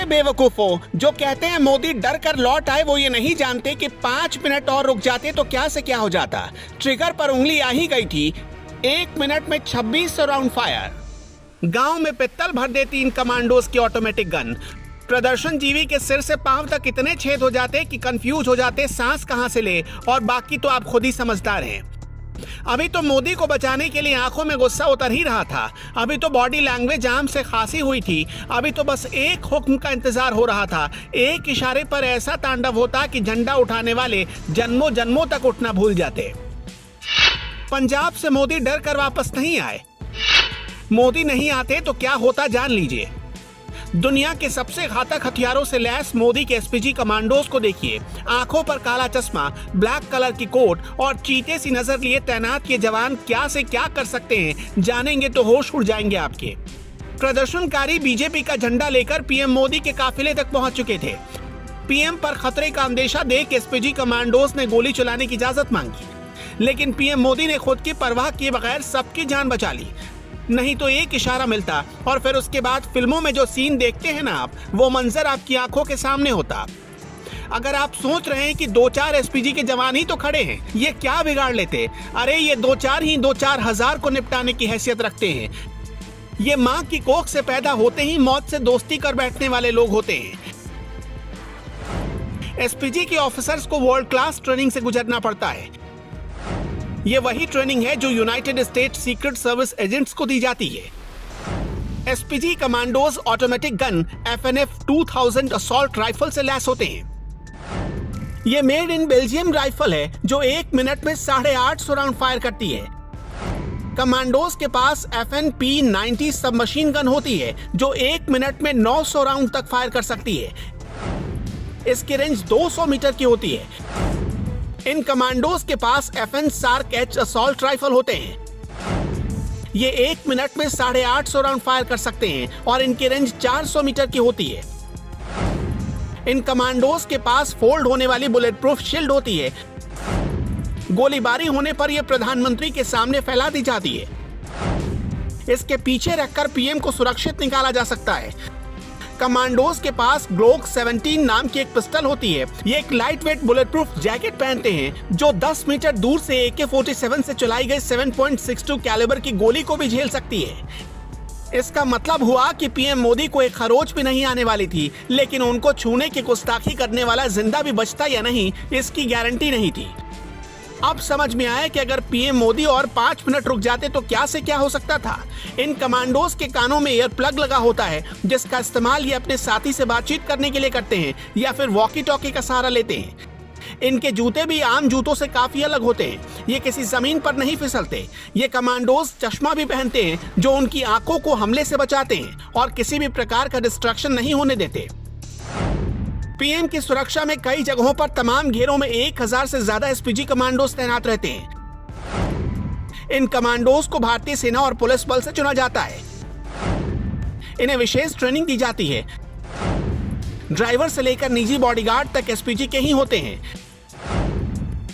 बेवकूफों, जो कहते हैं मोदी डर कर लौट आए, वो ये नहीं जानते कि 5 मिनट और रुक जाते तो क्या से क्या हो जाता। ट्रिगर पर उंगली आ ही गई थी। 1 मिनट में 2600 राउंड फायर। गांव में पित्तल भर देती इन कमांडोज की ऑटोमेटिक गन। प्रदर्शनजीवी के सिर से पांव तक इतने छेद हो जाते कि कंफ्यूज हो जाते सांस कहां से ले, और बाकी तो आप खुद ही समझदार हैं। अभी तो मोदी को बचाने के लिए आंखों में गुस्सा उतर ही रहा था। अभी तो बॉडी लैंग्वेज आम से खांसी हुई थी। अभी तो बस एक हुक्म का इंतजार हो रहा था। एक इशारे पर ऐसा तांडव होता कि झंडा उठाने वाले जन्मों जन्मों तक उठना भूल जाते। पंजाब से मोदी डर कर वापस नहीं आए। मोदी नहीं आते तो क्या होता जान लीजिए। दुनिया के सबसे घातक हथियारों से लैस मोदी के एसपीजी कमांडोज को देखिए। आंखों पर काला चश्मा, ब्लैक कलर की कोट और चीते सी नजर लिए तैनात ये जवान क्या से क्या कर सकते हैं, जानेंगे तो होश उड़ जाएंगे आपके। प्रदर्शनकारी बीजेपी का झंडा लेकर पीएम मोदी के काफिले तक पहुंच चुके थे। पीएम पर खतरे का अंदेशा देख एसपीजी कमांडोज ने गोली चलाने की इजाजत मांगी, लेकिन पीएम मोदी ने खुद की परवाह किए बगैर सबकी जान बचा ली। नहीं तो एक इशारा मिलता और फिर उसके बाद फिल्मों में जो सीन देखते हैं ना आप, वो मंजर आपकी आंखों के सामने होता। अगर आप सोच रहे हैं कि 2-4 एसपीजी के जवान ही तो खड़े हैं, ये क्या बिगाड़ लेते, अरे ये 2-4 ही 2-4 हजार को निपटाने की हैसियत रखते हैं। ये माँ की कोख से पैदा होते ही मौत से दोस्ती कर बैठने वाले लोग होते हैं। एसपीजी के ऑफिसर्स को वर्ल्ड क्लास ट्रेनिंग से गुजरना पड़ता है। ये वही ट्रेनिंग है जो United states secret service agents को दी जाती है। SPG commandos automatic gun FNF 2000 assault rifle से लैस होते हैं। ये मेड इन बेल्जियम राइफल है जो 1 मिनट में 850 राउंड फायर करती है। कमांडोज के पास FNP-90 सबमशीन गन होती है जो 1 मिनट में 900 राउंड तक फायर कर सकती है। इसकी रेंज 200 मीटर की होती है। इन कमांडोज के पास FN SCAR H assault rifle होते हैं। ये 1 मिनट में 850 राउंड फायर कर सकते हैं और इनकी रेंज 400 मीटर की होती है। इन कमांडोज के पास फोल्ड होने वाली बुलेट प्रूफ शील्ड होती है। गोलीबारी होने पर यह प्रधानमंत्री के सामने फैला दी जाती है। इसके पीछे रखकर पीएम को सुरक्षित निकाला जा सकता है। कमांडोज के पास ग्लोक 17 नाम की एक पिस्टल होती है। ये एक light weight bullet proof jacket पहनते हैं जो 10 मीटर दूर से AK-47 से चलाई गई 7.62 कैलिबर की गोली को भी झेल सकती है। इसका मतलब हुआ कि पीएम मोदी को एक खरोच भी नहीं आने वाली थी, लेकिन उनको छूने की गुस्ताखी करने वाला जिंदा भी बचता या नहीं, इसकी गारंटी नहीं थी। अब समझ में आया कि अगर पीएम मोदी और 5 मिनट रुक जाते तो क्या से क्या हो सकता था। इन कमांडोज के कानों में ईयर प्लग लगा होता है जिसका इस्तेमाल ये अपने साथी से बातचीत करने के लिए करते हैं या फिर वॉकी टॉकी का सहारा लेते हैं। इनके जूते भी आम जूतों से काफी अलग होते हैं। ये किसी जमीन पर नहीं फिसलते। ये कमांडोज चश्मा भी पहनते हैं जो उनकी आंखों को हमले से बचाते हैं और किसी भी प्रकार का डिस्ट्रैक्शन नहीं होने देते। पीएम की सुरक्षा में कई जगहों पर तमाम घेरों में 1000 से ज्यादा एसपीजी कमांडोज तैनात रहते हैं। इन कमांडोज को भारतीय सेना और पुलिस बल से चुना जाता है। इन्हें विशेष ट्रेनिंग दी जाती है। ड्राइवर से लेकर निजी बॉडीगार्ड तक एसपीजी के ही होते हैं।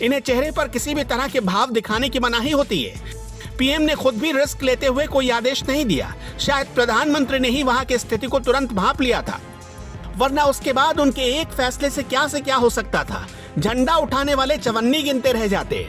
इन्हें चेहरे पर किसी भी तरह के भाव दिखाने की मनाही होती है। पीएम ने खुद भी रिस्क लेते हुए कोई आदेश नहीं दिया। शायद प्रधानमंत्री ने ही वहां की स्थिति को तुरंत भांप लिया था, वरना उसके बाद उनके एक फैसले से क्या हो सकता था। झंडा उठाने वाले चवन्नी गिनते रह जाते।